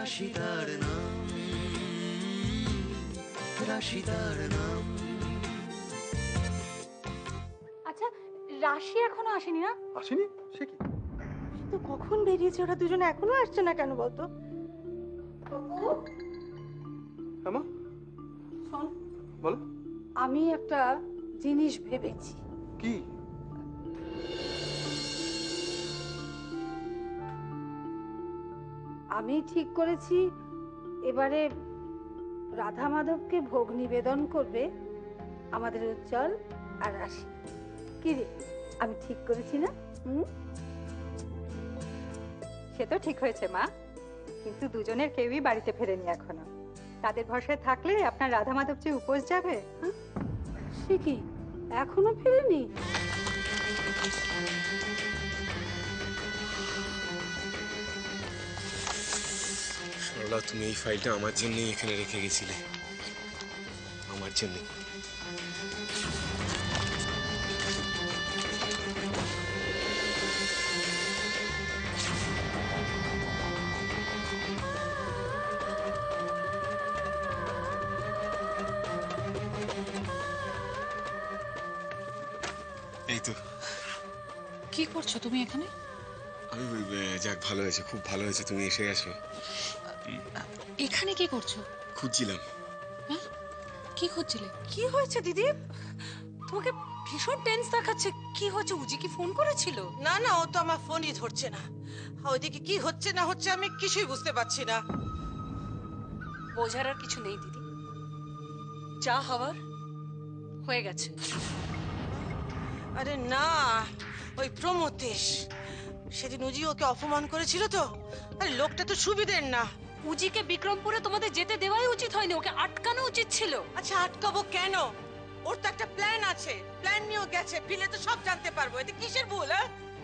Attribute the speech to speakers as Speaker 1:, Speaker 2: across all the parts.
Speaker 1: রাশিদার নাম, রাশিদার নাম।
Speaker 2: আচ্ছা, রাশি এখনো আসেনি না?
Speaker 3: আসেনি? সে কি?
Speaker 2: তো কখন বেরিয়েছে? ওরা দুজনে এখনো আসছে না কেন বলতো?
Speaker 3: হ্যাঁ মা,
Speaker 2: শোন,
Speaker 3: বলো।
Speaker 2: আমি একটা জিনিস ভেবেছি।
Speaker 3: কি?
Speaker 2: আমি ঠিক করেছি এবারে রাধা মাধবকে ভোগ নিবেদন করবে আমাদের উজ্জ্বল আর রাশি। কি রে, আমি ঠিক করেছি না?
Speaker 4: সে তো ঠিক হয়েছে মা, কিন্তু দুজনের কেউই বাড়িতে ফেরেনি এখনো। তাদের ভরসায় থাকলে আপনার রাধা মাধব যে উপোস যাবে।
Speaker 2: সে কি, এখনো ফেরেনি?
Speaker 5: সরলা, তুমি এই ফাইলটা আমার জন্যই এখানে রেখে গেছিলে, আমার জন্য। এই তো।
Speaker 6: কি করছো তুমি এখানে?
Speaker 5: আমি যাক, ভালো হয়েছে, খুব ভালো হয়েছে তুমি এসে গেছো।
Speaker 6: এখানে কি করছো?
Speaker 5: খুঁজছিলাম।
Speaker 6: হ্যাঁ, কি খুঁজছিলে?
Speaker 7: কি হয়েছে দিদি? তোমাকে ভীষণ টেন্স দেখাচ্ছে। কি হয়েছে? উজি কি ফোন করেছিল?
Speaker 8: না না, ও তো আমার ফোনই ধরছে না। ওইদিকে কি হচ্ছে না হচ্ছে আমি কিছুই বুঝতে পারছি না।
Speaker 7: বোঝার আর কিছু নেই দিদি, যা হওয়ার হয়ে গেছে।
Speaker 8: আরে না, ওই প্রমোতেশ সেদিন উজি ওকে অপমান করেছিল তো। আরে লোকটা তো সুবিধের না।
Speaker 7: উজিকে বিক্রমপুরে তোমাদের যেতে দেওয়াই উচিত হয়নি, ওকে আটকানো উচিত ছিল।
Speaker 8: আচ্ছা, আটকাবো কেন? ওর তো একটা প্ল্যান আছে, প্ল্যান নিয়েও গেছে। ফিলে তো সব জানতে পারবো। এতে কিসের ভুল?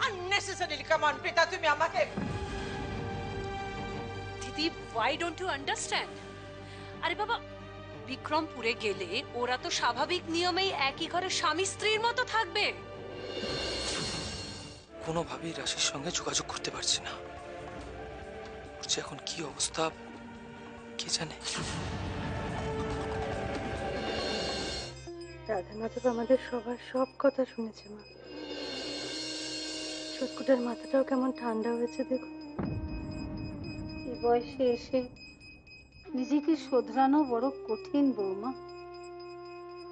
Speaker 8: আননেসেসারিলি কামান পেতা তুমি আমাকে।
Speaker 7: দিদি, why don't you understand? আরে বাবা, বিক্রমপুরে গেলে ওরা তো স্বাভাবিক নিয়মেই একই ঘরে স্বামী স্ত্রীর মতো থাকবে।
Speaker 9: কোনোভাবেই রাশির সঙ্গে যোগাযোগ করতে পারছি না। ওর যে এখন কি অবস্থা কে জানে।
Speaker 2: রাধা মাধব আমাদের সবার সব কথা শুনেছে মা। ছটকুটার মাথাটাও কেমন ঠান্ডা হয়েছে দেখো। এই বয়সে এসে নিজেকে শোধরানো বড় কঠিন বৌমা।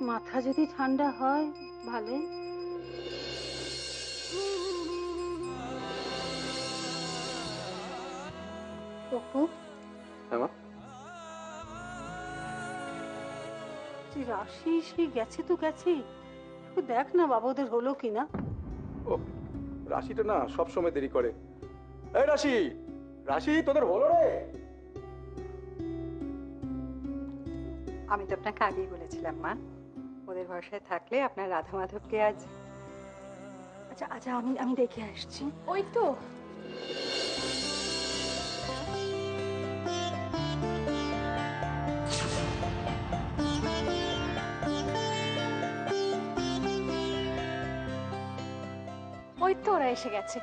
Speaker 2: মাথা যদি ঠান্ডা হয় ভালোই। অপু,
Speaker 3: হ্যাঁ মা।
Speaker 2: রাশি সে গেছে তো গেছে, দেখ না বাবা ওদের হলো কিনা।
Speaker 3: ও, রাশিটা না সব সময় দেরি করে। এই রাশি, রাশি তোদের হলো রে?
Speaker 4: আমি তো আপনাকে আগেই বলেছিলাম মা, ওদের ভরসায় থাকলে আপনার রাধা মাধবকে আজ।
Speaker 2: আচ্ছা আচ্ছা, আমি দেখে আসছি।
Speaker 4: ওই তো।
Speaker 2: ওই তো ওরা এসে গেছে।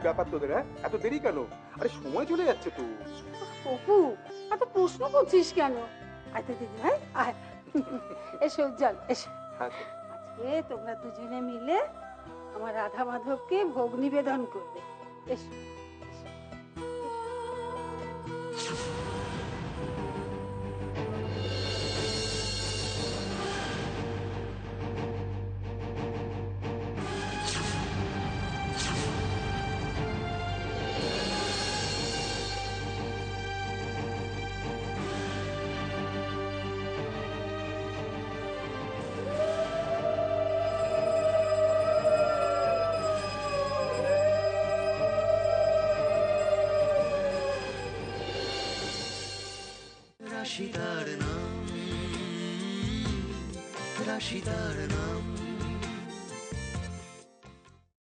Speaker 3: ব্যাপার তোদের, হ্যাঁ এত দেরি কেন? আরে সময় চলে যাচ্ছে তো।
Speaker 2: অপু, এত প্রশ্ন করছিস কেন? আয় তো দিদি ভাই, আয়। এসো উজ্জ্বল, এসো।
Speaker 3: আচ্ছা,
Speaker 2: আজকে তোমরা দুজনে মিলে আমার রাধা মাধবকে ভোগ নিবেদন করবে। এসো।
Speaker 1: রাশিদার নাম, রাশিদার নাম।